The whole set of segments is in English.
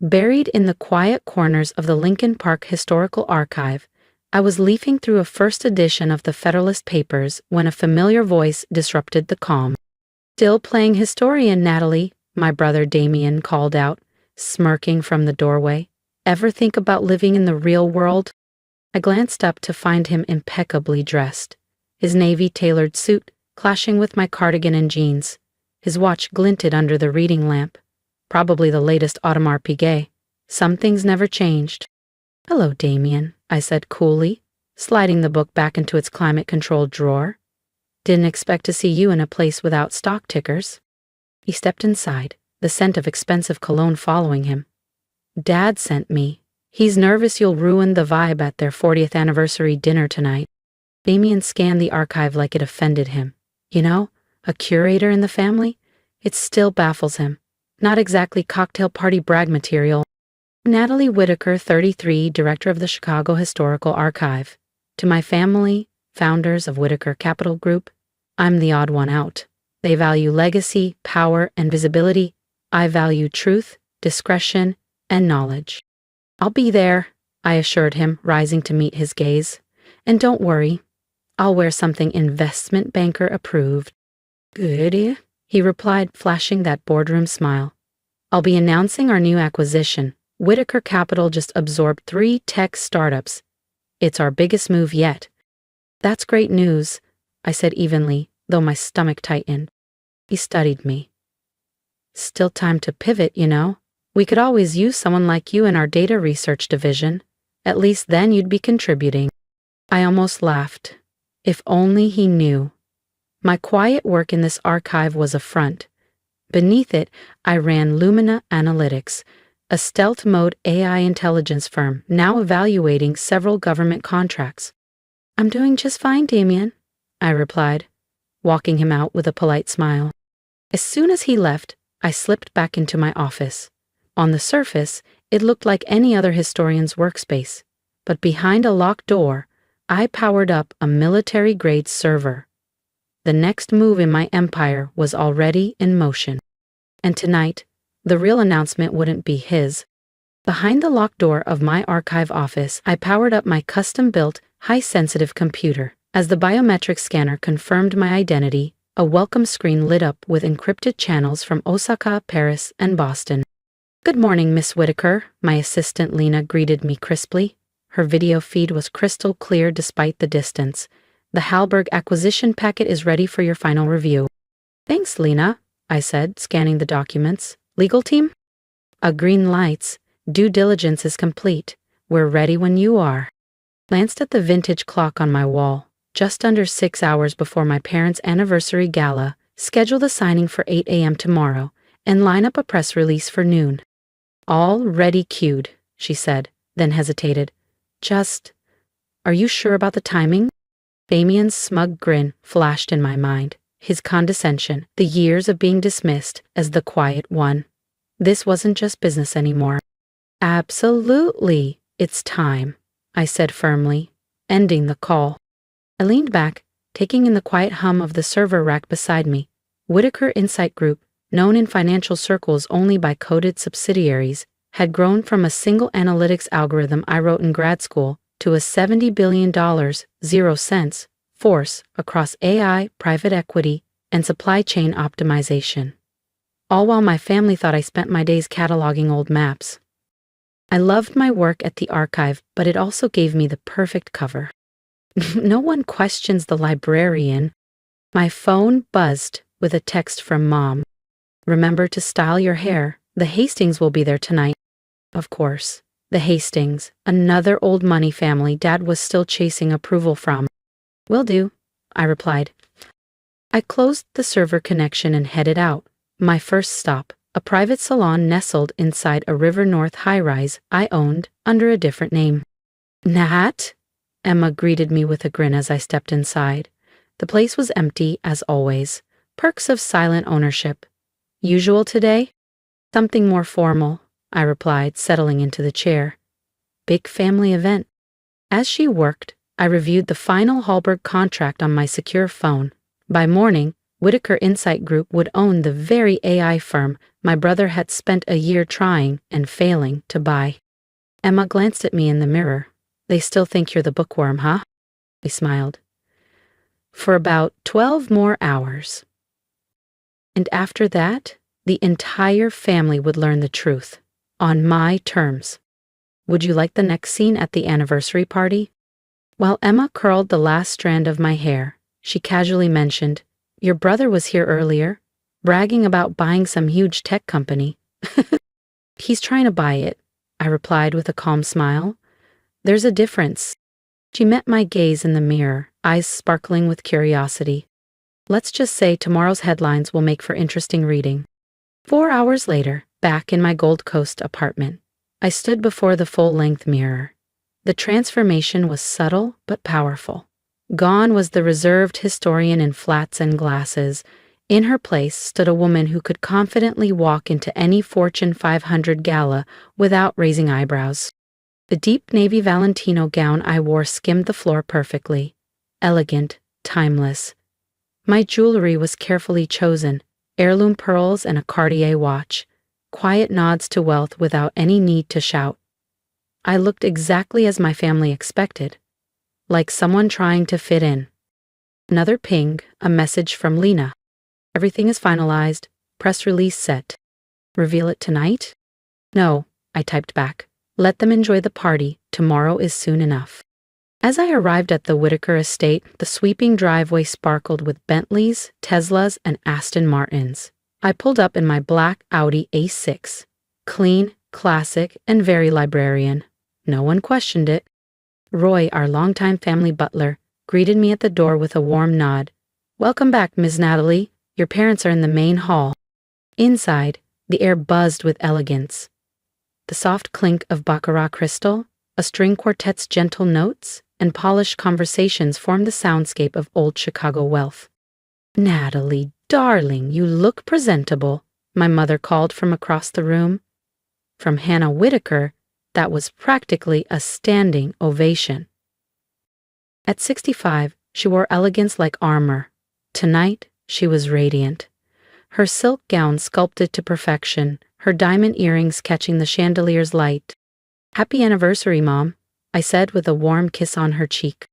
Buried in the quiet corners of the Lincoln Park Historical Archive, I was leafing through a first edition of the Federalist Papers when a familiar voice disrupted the calm. "Still playing historian, Natalie," my brother Damian called out, smirking from the doorway. "Ever think about living in the real world?" I glanced up to find him impeccably dressed, his navy-tailored suit clashing with my cardigan and jeans. His watch glinted under the reading lamp, probably the latest Audemars Piguet. Some things never changed. "Hello, Damian," I said coolly, sliding the book back into its climate-controlled drawer. "Didn't expect to see you in a place without stock tickers." He stepped inside, the scent of expensive cologne following him. "Dad sent me. He's nervous you'll ruin the vibe at their 40th anniversary dinner tonight." Damian scanned the archive like it offended him. You know, a curator in the family? It still baffles him. Not exactly cocktail party brag material. Natalie Whitaker, 33, director of the Chicago Historical Archive. To my family, founders of Whitaker Capital Group, I'm the odd one out. They value legacy, power, and visibility. I value truth, discretion, and knowledge. "I'll be there," I assured him, rising to meet his gaze. "And don't worry, I'll wear something investment banker approved." "Good," he replied, flashing that boardroom smile. "I'll be announcing our new acquisition. Whitaker Capital just absorbed 3 tech startups. It's our biggest move yet." "That's great news," I said evenly, though my stomach tightened. He studied me. "Still time to pivot, you know. We could always use someone like you in our data research division. At least then you'd be contributing." I almost laughed. If only he knew. My quiet work in this archive was a front. Beneath it, I ran Lumina Analytics, a stealth mode AI intelligence firm now evaluating several government contracts. "I'm doing just fine, Damian," I replied, walking him out with a polite smile. As soon as he left, I slipped back into my office. On the surface, it looked like any other historian's workspace, but behind a locked door, I powered up a military-grade server. The next move in my empire was already in motion. And tonight, the real announcement wouldn't be his. Behind the locked door of my archive office, I powered up my custom-built, high-sensitive computer. As the biometric scanner confirmed my identity, a welcome screen lit up with encrypted channels from Osaka, Paris, and Boston. "Good morning, Miss Whitaker," my assistant Lena greeted me crisply. Her video feed was crystal clear despite the distance. "The Halberg acquisition packet is ready for your final review." "Thanks, Lena," I said, scanning the documents. "Legal team?" "Green lights. Due diligence is complete. We're ready when you are." Glanced at the vintage clock on my wall. Just under 6 hours before my parents' anniversary gala, schedule the signing for 8 a.m. tomorrow, and line up a press release for noon. "All ready queued," she said, then hesitated. Are you sure about the timing?" Damian's smug grin flashed in my mind, his condescension, the years of being dismissed as the quiet one. This wasn't just business anymore. "Absolutely, it's time," I said firmly, ending the call. I leaned back, taking in the quiet hum of the server rack beside me. Whitaker Insight Group, known in financial circles only by coded subsidiaries, had grown from a single analytics algorithm I wrote in grad school to a $70 billion, 0 cents, force across AI, private equity, and supply chain optimization. All while my family thought I spent my days cataloging old maps. I loved my work at the archive, but it also gave me the perfect cover. No one questions the librarian. My phone buzzed with a text from Mom. "Remember to style your hair. The Hastings will be there tonight." Of course, the Hastings, another old money family Dad was still chasing approval from. "Will do," I replied. I closed the server connection and headed out. My first stop, a private salon nestled inside a River North high-rise I owned under a different name. "Nat?" Emma greeted me with a grin as I stepped inside. The place was empty, as always. Perks of silent ownership. "Usual today?" "Something more formal," I replied, settling into the chair. "Big family event." As she worked, I reviewed the final Halberg contract on my secure phone. By morning, Whitaker Insight Group would own the very AI firm my brother had spent a year trying and failing to buy. Emma glanced at me in the mirror. They still think you're the bookworm, huh? We smiled. For about 12 more hours. And after that, the entire family would learn the truth, on my terms. Would you like the next scene at the anniversary party? While Emma curled the last strand of my hair, she casually mentioned, "Your brother was here earlier, bragging about buying some huge tech company." "He's trying to buy it," I replied with a calm smile. "There's a difference." She met my gaze in the mirror, eyes sparkling with curiosity. Let's just say tomorrow's headlines will make for interesting reading. 4 hours later, back in my Gold Coast apartment, I stood before the full-length mirror. The transformation was subtle but powerful. Gone was the reserved historian in flats and glasses. In her place stood a woman who could confidently walk into any Fortune 500 gala without raising eyebrows. The deep navy Valentino gown I wore skimmed the floor perfectly. Elegant, timeless. My jewelry was carefully chosen, heirloom pearls and a Cartier watch. Quiet nods to wealth without any need to shout. I looked exactly as my family expected, like someone trying to fit in. Another ping, a message from Lena. "Everything is finalized, press release set. Reveal it tonight?" "No," I typed back. "Let them enjoy the party, tomorrow is soon enough." As I arrived at the Whitaker estate, the sweeping driveway sparkled with Bentleys, Teslas, and Aston Martins. I pulled up in my black Audi A6. Clean, classic, and very librarian. No one questioned it. Roy, our longtime family butler, greeted me at the door with a warm nod. "Welcome back, Ms. Natalie. Your parents are in the main hall." Inside, the air buzzed with elegance. The soft clink of baccarat crystal, a string quartet's gentle notes, and polished conversations formed the soundscape of old Chicago wealth. "Natalie, darling, you look presentable," my mother called from across the room. From Hannah Whitaker, that was practically a standing ovation. At 65, she wore elegance like armor. Tonight, she was radiant. Her silk gown sculpted to perfection, her diamond earrings catching the chandelier's light. "Happy anniversary, Mom," I said with a warm kiss on her cheek.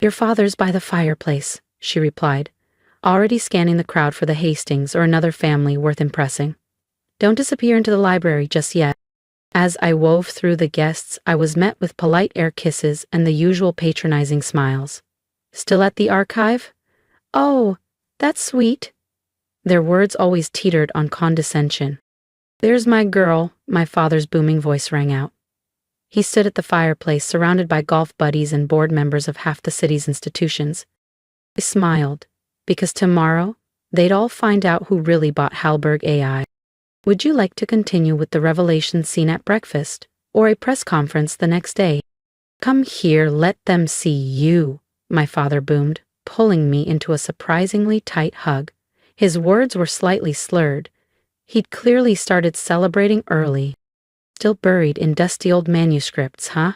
"Your father's by the fireplace," she replied, already scanning the crowd for the Hastings or another family worth impressing. "Don't disappear into the library just yet." As I wove through the guests, I was met with polite air kisses and the usual patronizing smiles. "Still at the archive?" "Oh, that's sweet." Their words always teetered on condescension. "There's my girl," my father's booming voice rang out. He stood at the fireplace, surrounded by golf buddies and board members of half the city's institutions. I smiled, because tomorrow, they'd all find out who really bought Halberg AI. "Would you like to continue with the revelation scene at breakfast, or a press conference the next day?" "Come here, let them see you," my father boomed, pulling me into a surprisingly tight hug. His words were slightly slurred. He'd clearly started celebrating early. "Still buried in dusty old manuscripts, huh?"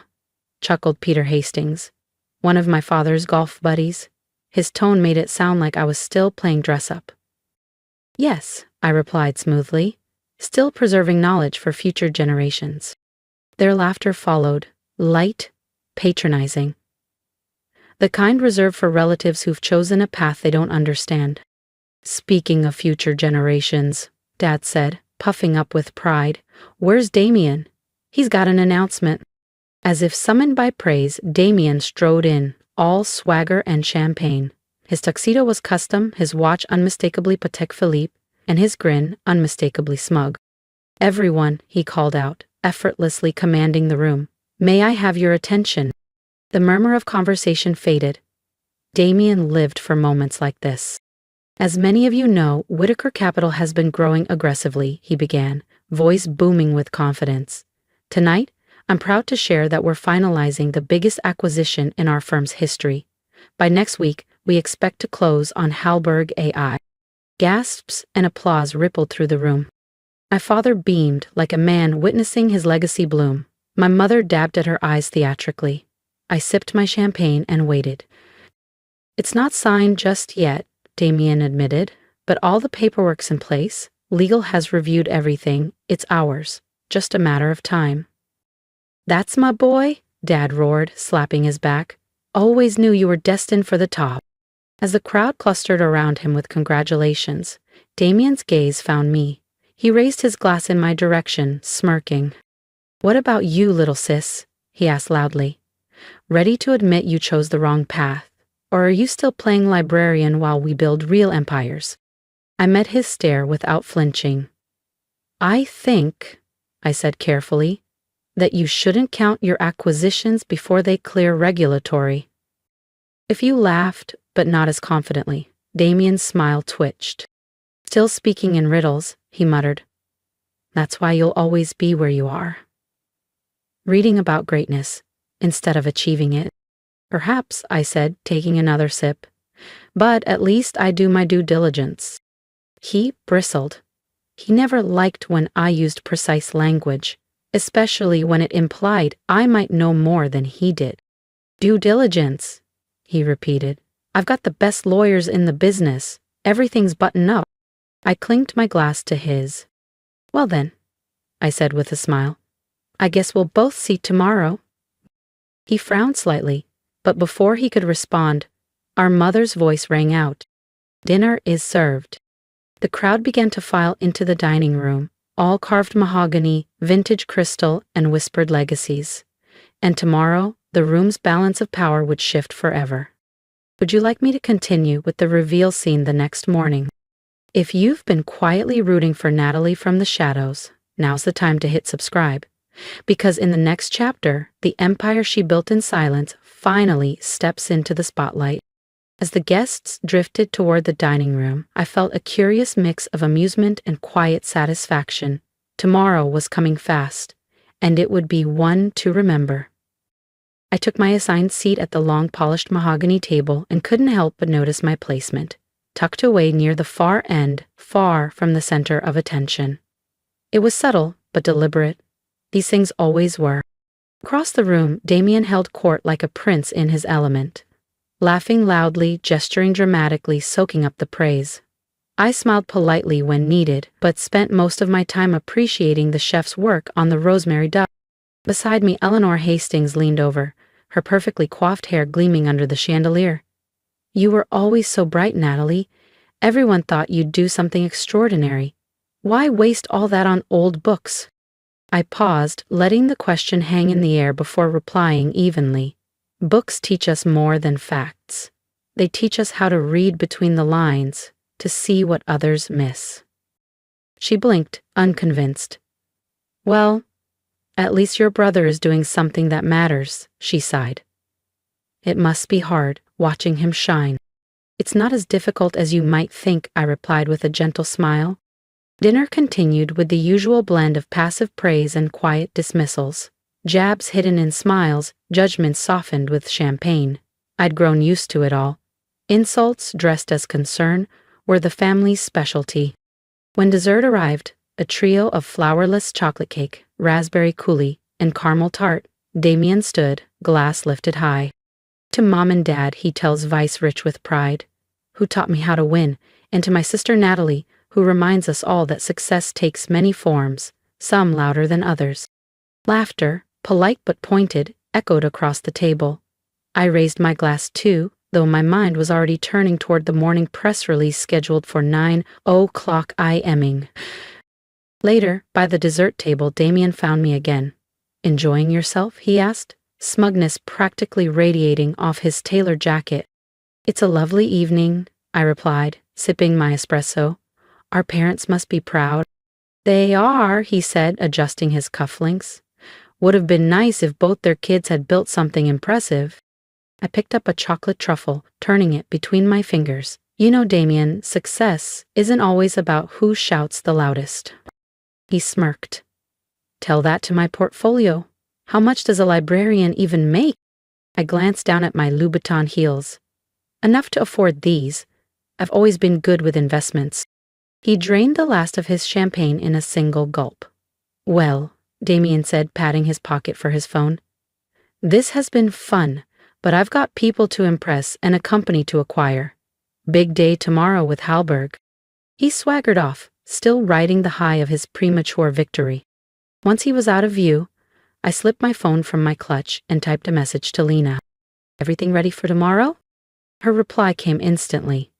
chuckled Peter Hastings, one of my father's golf buddies. His tone made it sound like I was still playing dress-up. "Yes," I replied smoothly, "still preserving knowledge for future generations." Their laughter followed, light, patronizing. The kind reserved for relatives who've chosen a path they don't understand. "Speaking of future generations," Dad said, puffing up with pride, "where's Damian? He's got an announcement." As if summoned by praise, Damian strode in, all swagger and champagne. His tuxedo was custom, his watch unmistakably Patek Philippe, and his grin unmistakably smug. "Everyone," he called out, effortlessly commanding the room. "May I have your attention?" The murmur of conversation faded. Damian lived for moments like this. "As many of you know, Whitaker Capital has been growing aggressively," he began, voice booming with confidence. "Tonight, I'm proud to share that we're finalizing the biggest acquisition in our firm's history. By next week, we expect to close on Halberg AI." Gasps and applause rippled through the room. My father beamed like a man witnessing his legacy bloom. My mother dabbed at her eyes theatrically. I sipped my champagne and waited. "It's not signed just yet," Damian admitted, "but all the paperwork's in place. Legal has reviewed everything. It's ours. Just a matter of time. That's my boy, Dad roared, slapping his back. Always knew you were destined for the top. As the crowd clustered around him with congratulations, Damian's gaze found me. He raised his glass in my direction, smirking. What about you, little sis? He asked loudly. Ready to admit you chose the wrong path? Or are you still playing librarian while we build real empires? I met his stare without flinching. I think, I said carefully, that you shouldn't count your acquisitions before they clear regulatory. If you laughed, but not as confidently, Damian's smile twitched. Still speaking in riddles, he muttered. That's why you'll always be where you are. Reading about greatness, instead of achieving it. Perhaps, I said, taking another sip. But at least I do my due diligence. He bristled. He never liked when I used precise language, especially when it implied I might know more than he did. Due diligence, he repeated. I've got the best lawyers in the business. Everything's buttoned up. I clinked my glass to his. Well then, I said with a smile. I guess we'll both see tomorrow. He frowned slightly, but before he could respond, our mother's voice rang out. Dinner is served. The crowd began to file into the dining room, all carved mahogany, vintage crystal, and whispered legacies. And tomorrow, the room's balance of power would shift forever. Would you like me to continue with the reveal scene the next morning? If you've been quietly rooting for Natalie from the shadows, now's the time to hit subscribe. Because in the next chapter, the empire she built in silence finally steps into the spotlight. As the guests drifted toward the dining room, I felt a curious mix of amusement and quiet satisfaction. Tomorrow was coming fast, and it would be one to remember. I took my assigned seat at the long polished mahogany table and couldn't help but notice my placement, tucked away near the far end, far from the center of attention. It was subtle, but deliberate. These things always were. Across the room, Damian held court like a prince in his element, laughing loudly, gesturing dramatically, soaking up the praise. I smiled politely when needed, but spent most of my time appreciating the chef's work on the rosemary duck. Beside me, Eleanor Hastings leaned over, her perfectly coiffed hair gleaming under the chandelier. You were always so bright, Natalie. Everyone thought you'd do something extraordinary. Why waste all that on old books? I paused, letting the question hang in the air before replying evenly. Books teach us more than facts. They teach us how to read between the lines, to see what others miss. She blinked, unconvinced. Well, at least your brother is doing something that matters, she sighed. It must be hard, watching him shine. It's not as difficult as you might think, I replied with a gentle smile. Dinner continued with the usual blend of passive praise and quiet dismissals. Jabs hidden in smiles, judgments softened with champagne. I'd grown used to it all. Insults, dressed as concern, were the family's specialty. When dessert arrived, a trio of flourless chocolate cake, raspberry coulis, and caramel tart, Damian stood, glass lifted high. To Mom and Dad he tells Vice rich with pride, who taught me how to win, and to my sister Natalie, who reminds us all that success takes many forms, some louder than others. Laughter, polite but pointed, echoed across the table. I raised my glass too, though my mind was already turning toward the morning press release scheduled for 9:00 a.m. Later, by the dessert table, Damian found me again. Enjoying yourself? He asked, smugness practically radiating off his tailored jacket. It's a lovely evening, I replied, sipping my espresso. Our parents must be proud. They are, he said, adjusting his cufflinks. Would have been nice if both their kids had built something impressive. I picked up a chocolate truffle, turning it between my fingers. You know, Damian, success isn't always about who shouts the loudest. He smirked. Tell that to my portfolio. How much does a librarian even make? I glanced down at my Louboutin heels. Enough to afford these. I've always been good with investments. He drained the last of his champagne in a single gulp. Well, Damian said, patting his pocket for his phone. This has been fun, but I've got people to impress and a company to acquire. Big day tomorrow with Halberg. He swaggered off, still riding the high of his premature victory. Once he was out of view, I slipped my phone from my clutch and typed a message to Lena. "Everything ready for tomorrow?" Her reply came instantly.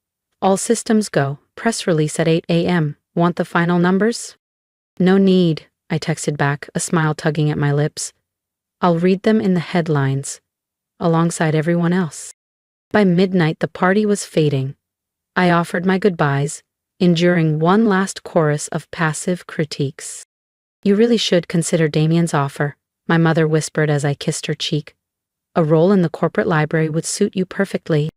"All systems go. Press release at 8 a.m. Want the final numbers?" "No need," I texted back, a smile tugging at my lips. "I'll read them in the headlines, alongside everyone else." By midnight, the party was fading. I offered my goodbyes, enduring one last chorus of passive critiques. "You really should consider Damian's offer," my mother whispered as I kissed her cheek. "A role in the corporate library would suit you perfectly."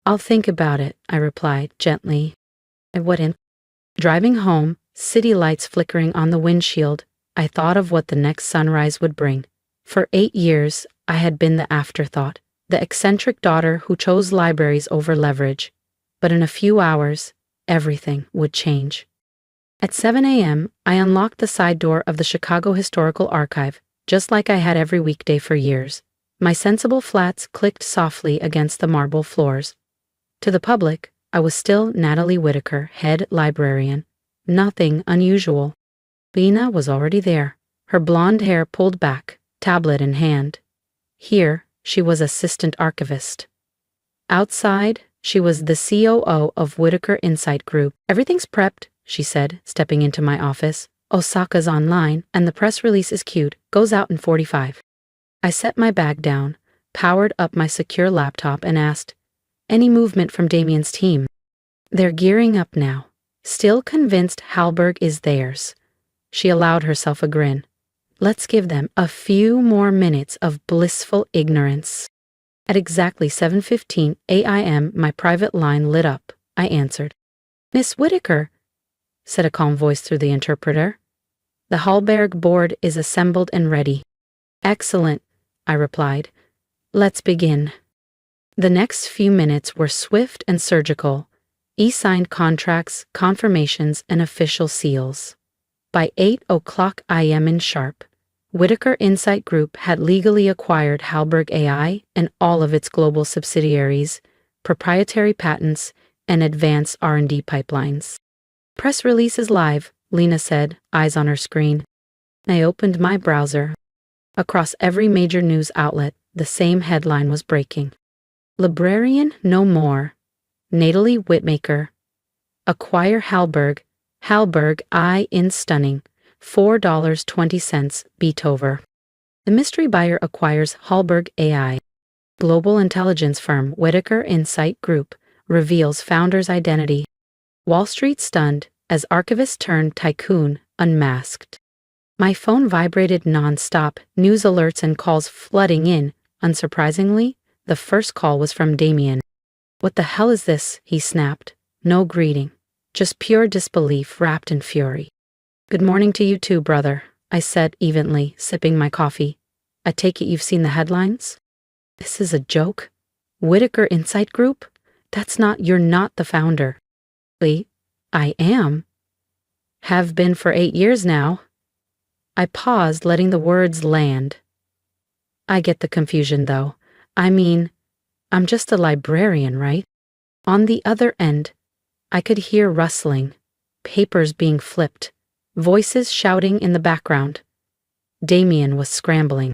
"I'll think about it," I replied gently. I wouldn't. Driving home, city lights flickering on the windshield, I thought of what the next sunrise would bring. For 8 years, I had been the afterthought, the eccentric daughter who chose libraries over leverage. But in a few hours, everything would change. At 7 a.m., I unlocked the side door of the Chicago Historical Archive, just like I had every weekday for years. My sensible flats clicked softly against the marble floors. To the public, I was still Natalie Whitaker, head librarian. Nothing unusual. Lena was already there, her blonde hair pulled back, tablet in hand. Here, she was assistant archivist. Outside, she was the COO of Whitaker Insight Group. "Everything's prepped," she said, stepping into my office. "Osaka's online, and the press release is queued. Goes out in 45. I set my bag down, powered up my secure laptop, and asked, "Any movement from Damian's team?" "They're gearing up now, still convinced Hallberg is theirs." She allowed herself a grin. "Let's give them a few more minutes of blissful ignorance." At exactly 7:15 a.m., my private line lit up. I answered. "Miss Whitaker," said a calm voice through the interpreter. "The Hallberg board is assembled and ready." "Excellent," I replied. "Let's begin." The next few minutes were swift and surgical. E-signed contracts, confirmations, and official seals. By 8:00 a.m. in sharp, Whitaker Insight Group had legally acquired Hallberg AI and all of its global subsidiaries, proprietary patents, and advanced R&D pipelines. "Press release is live," Lena said, eyes on her screen. I opened my browser. Across every major news outlet, the same headline was breaking. "Librarian no more. Natalie Whitmaker. Acquire Hallberg. Hallberg I in stunning. $4.20 Beetover." The mystery buyer acquires Hallberg AI. Global intelligence firm Whitaker Insight Group reveals founder's identity. Wall Street stunned as archivist turned tycoon unmasked. My phone vibrated non-stop, news alerts and calls flooding in. Unsurprisingly, the first call was from Damian. "What the hell is this?" he snapped. No greeting, just pure disbelief wrapped in fury. "Good morning to you too, brother," I said evenly, sipping my coffee. "I take it you've seen the headlines?" "This is a joke? Whitaker Insight Group? You're not the founder." "I am. Have been for 8 years now." I paused, letting the words land. "I get the confusion, though. I mean, I'm just a librarian, right?" On the other end, I could hear rustling, papers being flipped, voices shouting in the background. Damian was scrambling.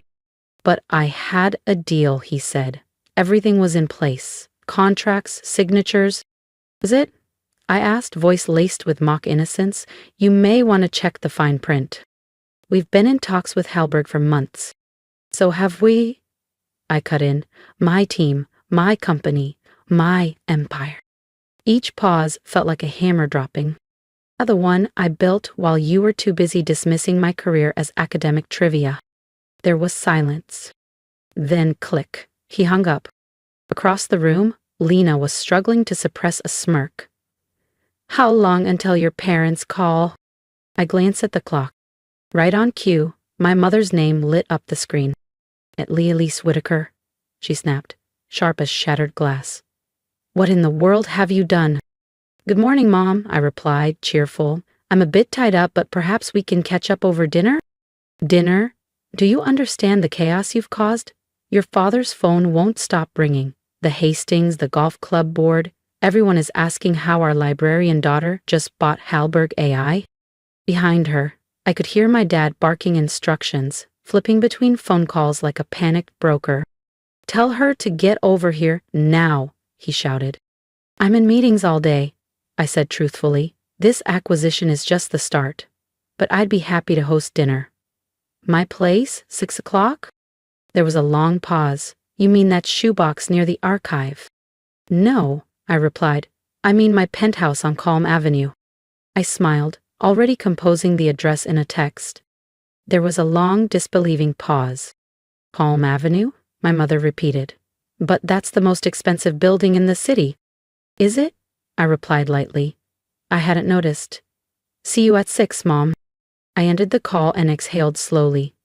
"But I had a deal," he said. "Everything was in place. Contracts, signatures." "Was it?" I asked, voice laced with mock innocence. "You may want to check the fine print. We've been in talks with Hallberg for months." "So have we," I cut in. "My team, my company, my empire." Each pause felt like a hammer dropping. "The one I built while you were too busy dismissing my career as academic trivia." There was silence. Then click. He hung up. Across the room, Lena was struggling to suppress a smirk. "How long until your parents call?" I glanced at the clock. Right on cue, my mother's name lit up the screen. "Natalie Elise Whitaker," she snapped, sharp as shattered glass. "What in the world have you done?" "Good morning, Mom," I replied, cheerful. "I'm a bit tied up, but perhaps we can catch up over dinner?" "Dinner? Do you understand the chaos you've caused? Your father's phone won't stop ringing. The Hastings, the golf club board. Everyone is asking how our librarian daughter just bought Halberg AI. Behind her, I could hear my dad barking instructions, flipping between phone calls like a panicked broker. "Tell her to get over here now," he shouted. "I'm in meetings all day," I said truthfully. "This acquisition is just the start, but I'd be happy to host dinner." "My place, 6 o'clock?" There was a long pause. "You mean that shoebox near the archive?" "No," I replied. "I mean my penthouse on Calm Avenue." I smiled, already composing the address in a text. There was a long, disbelieving pause. "Calm Avenue?" my mother repeated. "But that's the most expensive building in the city." "Is it?" I replied lightly. I hadn't noticed. "See you at 6, Mom." I ended the call and exhaled slowly.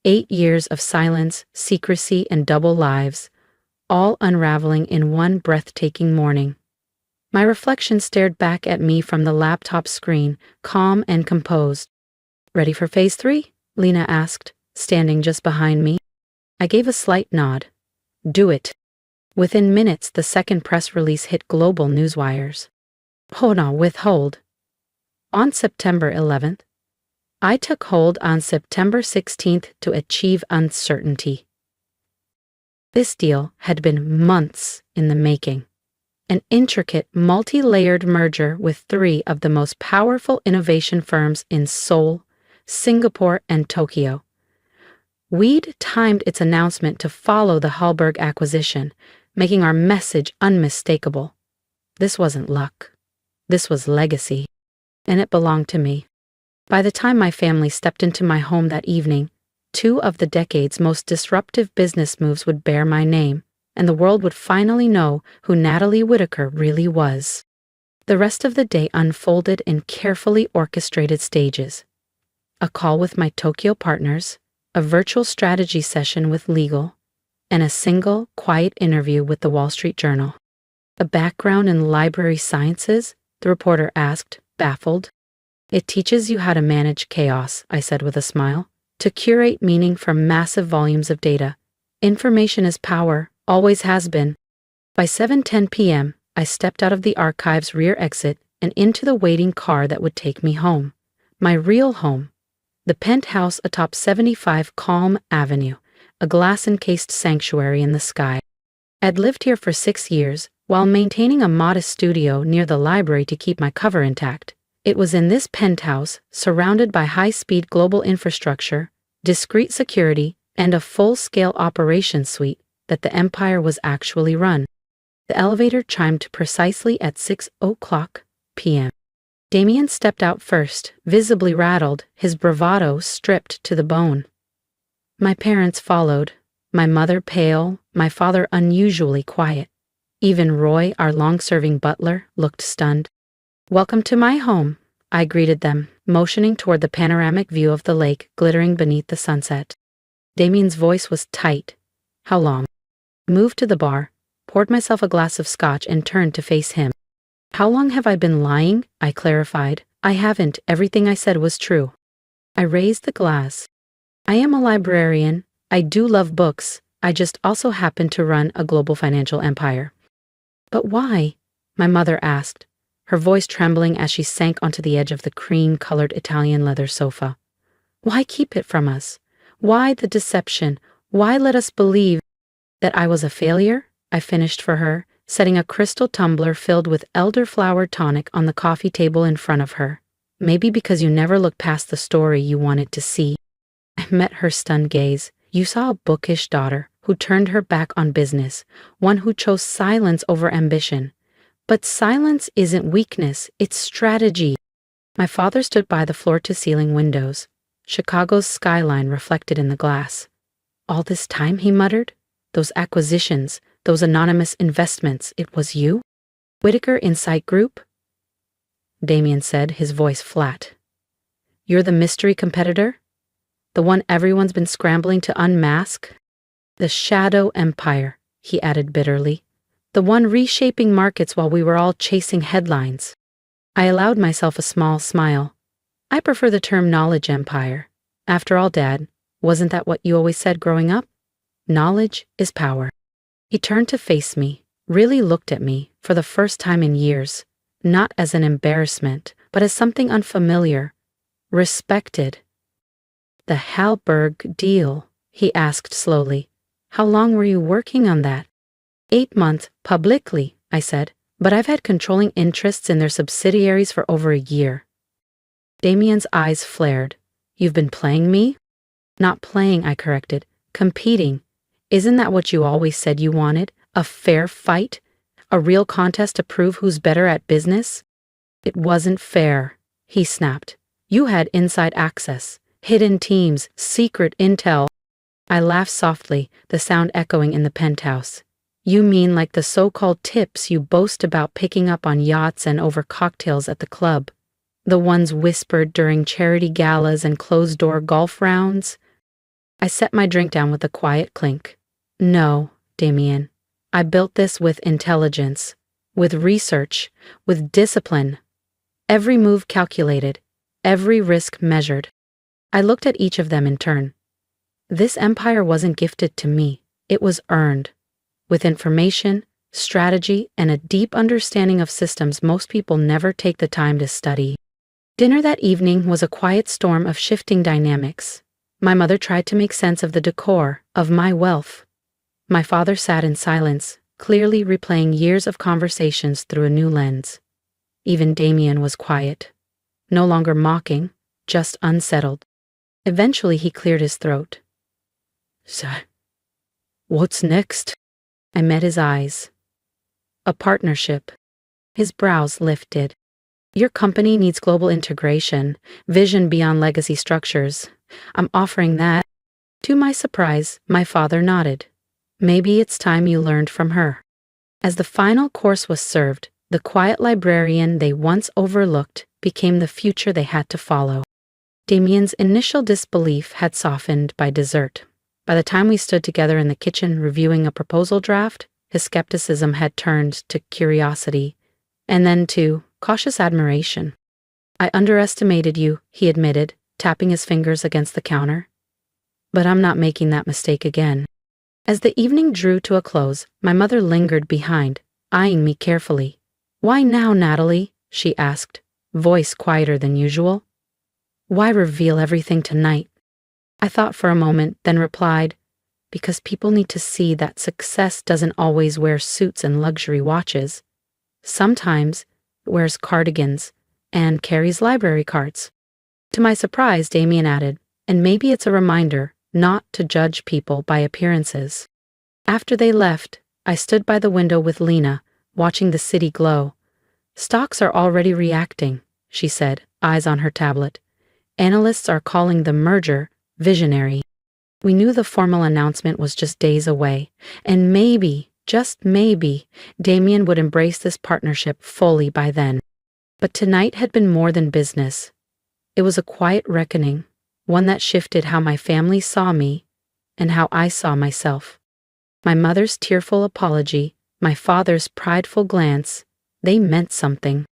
8 years of silence, secrecy, and double lives, all unraveling in one breathtaking morning. My reflection stared back at me from the laptop screen, calm and composed. "Ready for phase 3? Lena asked, standing just behind me. I gave a slight nod. "Do it." Within minutes, the second press release hit global newswires. Withhold. On September 11th, I took hold on September 16th to achieve uncertainty. This deal had been months in the making. An intricate, multi-layered merger with 3 of the most powerful innovation firms in Seoul, Singapore, and Tokyo. We'd timed its announcement to follow the Halberg acquisition, making our message unmistakable. This wasn't luck. This was legacy. And it belonged to me. By the time my family stepped into my home that evening, 2 of the decade's most disruptive business moves would bear my name, and the world would finally know who Natalie Whitaker really was. The rest of the day unfolded in carefully orchestrated stages. A call with my Tokyo partners, a virtual strategy session with legal, and a single, quiet interview with the Wall Street Journal. "A background in library sciences?" the reporter asked, baffled. "It teaches you how to manage chaos," I said with a smile, "to curate meaning from massive volumes of data. Information is power, always has been." By 7:10 p.m., I stepped out of the archive's rear exit and into the waiting car that would take me home. My real home. The penthouse atop 75 Calm Avenue, a glass-encased sanctuary in the sky. I'd lived here for 6 years, while maintaining a modest studio near the library to keep my cover intact. It was in this penthouse, surrounded by high-speed global infrastructure, discreet security, and a full-scale operations suite, that the empire was actually run. The elevator chimed precisely at 6:00 p.m. Damian stepped out first, visibly rattled, his bravado stripped to the bone. My parents followed, my mother pale, my father unusually quiet. Even Roy, our long-serving butler, looked stunned. "Welcome to my home," I greeted them, motioning toward the panoramic view of the lake glittering beneath the sunset. Damian's voice was tight. "How long?" Moved to the bar, poured myself a glass of scotch and turned to face him. "How long have I been lying?" I clarified. "I haven't. Everything I said was true." I raised the glass. "I am a librarian. I do love books. I just also happen to run a global financial empire." "But why?" my mother asked, her voice trembling as she sank onto the edge of the cream-colored Italian leather sofa. "Why keep it from us? Why the deception? Why let us believe that I was a failure?" I finished for her, setting a crystal tumbler filled with elderflower tonic on the coffee table in front of her. "Maybe because you never looked past the story you wanted to see." I met her stunned gaze. "You saw a bookish daughter who turned her back on business, one who chose silence over ambition. But silence isn't weakness, it's strategy." My father stood by the floor-to-ceiling windows, Chicago's skyline reflected in the glass. "All this time," he muttered, "those acquisitions, those anonymous investments, it was you? Whitaker Insight Group?" Damian said, his voice flat. "You're the mystery competitor? The one everyone's been scrambling to unmask?" "The shadow empire," he added bitterly. "The one reshaping markets while we were all chasing headlines." I allowed myself a small smile. "I prefer the term knowledge empire. After all, Dad, wasn't that what you always said growing up? Knowledge is power." He turned to face me, really looked at me, for the first time in years, not as an embarrassment, but as something unfamiliar, respected. "The Halberg deal," he asked slowly. "How long were you working on that?" 8 months, publicly, I said, "but I've had controlling interests in their subsidiaries for over a year." Damian's eyes flared. "You've been playing me?" "Not playing," I corrected. "Competing. Isn't that what you always said you wanted? A fair fight? A real contest to prove who's better at business?" "It wasn't fair," he snapped. "You had inside access, hidden teams, secret intel." I laughed softly, the sound echoing in the penthouse. "You mean like the so-called tips you boast about picking up on yachts and over cocktails at the club? The ones whispered during charity galas and closed-door golf rounds?" I set my drink down with a quiet clink. "No, Damian. I built this with intelligence, with research, with discipline. Every move calculated, every risk measured." I looked at each of them in turn. This empire wasn't gifted to me. It was earned, with information, strategy, and a deep understanding of systems most people never take the time to study. Dinner that evening was a quiet storm of shifting dynamics. My mother tried to make sense of the decor, of my wealth. My father sat in silence, clearly replaying years of conversations through a new lens. Even Damian was quiet, no longer mocking, just unsettled. Eventually he cleared his throat. "So, what's next?" I met his eyes. "A partnership." His brows lifted. "Your company needs global integration, vision beyond legacy structures. I'm offering that." To my surprise, my father nodded. "Maybe it's time you learned from her." As the final course was served, the quiet librarian they once overlooked became the future they had to follow. Damian's initial disbelief had softened by dessert. By the time we stood together in the kitchen reviewing a proposal draft, his skepticism had turned to curiosity, and then to cautious admiration. "I underestimated you," he admitted, tapping his fingers against the counter. "But I'm not making that mistake again." As the evening drew to a close, my mother lingered behind, eyeing me carefully. "Why now, Natalie?" she asked, voice quieter than usual. "Why reveal everything tonight?" I thought for a moment, then replied, "Because people need to see that success doesn't always wear suits and luxury watches. Sometimes it wears cardigans and carries library cards." To my surprise, Damian added, "And maybe it's a reminder not to judge people by appearances." After they left, I stood by the window with Lena, watching the city glow. "Stocks are already reacting," she said, eyes on her tablet. "Analysts are calling the merger visionary." We knew the formal announcement was just days away, and maybe, just maybe, Damian would embrace this partnership fully by then. But tonight had been more than business. It was a quiet reckoning, one that shifted how my family saw me and how I saw myself. My mother's tearful apology, my father's prideful glance, they meant something.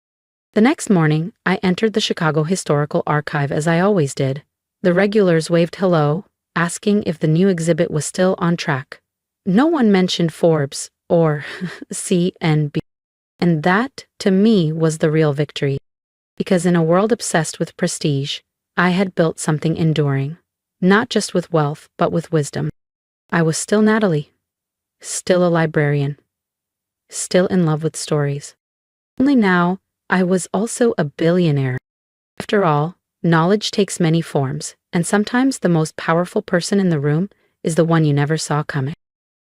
The next morning, I entered the Chicago Historical Archive as I always did. The regulars waved hello, asking if the new exhibit was still on track. No one mentioned Forbes or CNB. And that, to me, was the real victory. Because in a world obsessed with prestige, I had built something enduring, not just with wealth, but with wisdom. I was still Natalie, still a librarian, still in love with stories. Only now, I was also a billionaire. After all, knowledge takes many forms, and sometimes the most powerful person in the room is the one you never saw coming.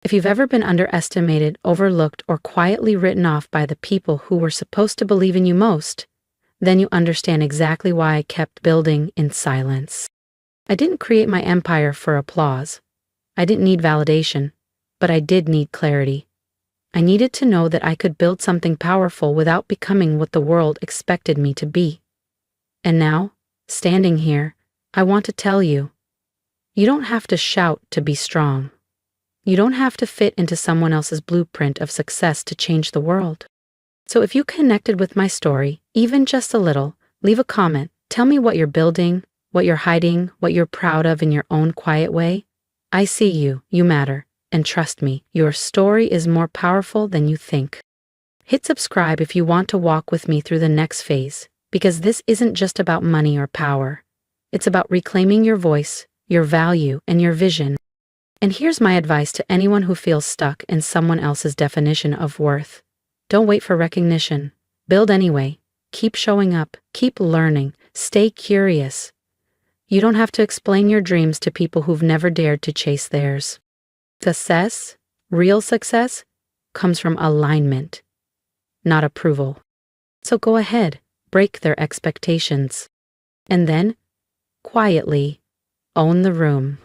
If you've ever been underestimated, overlooked, or quietly written off by the people who were supposed to believe in you most, then you understand exactly why I kept building in silence. I didn't create my empire for applause. I didn't need validation, but I did need clarity. I needed to know that I could build something powerful without becoming what the world expected me to be. And now, standing here, I want to tell you, you don't have to shout to be strong. You don't have to fit into someone else's blueprint of success to change the world. So if you connected with my story, even just a little, leave a comment. Tell me what you're building, what you're hiding, what you're proud of in your own quiet way. I see you, you matter, and trust me, your story is more powerful than you think. Hit subscribe if you want to walk with me through the next phase, because this isn't just about money or power. It's about reclaiming your voice, your value, and your vision. And here's my advice to anyone who feels stuck in someone else's definition of worth. Don't wait for recognition. Build anyway. Keep showing up. Keep learning. Stay curious. You don't have to explain your dreams to people who've never dared to chase theirs. Success, real success, comes from alignment, not approval. So go ahead, break their expectations. And then, quietly, own the room.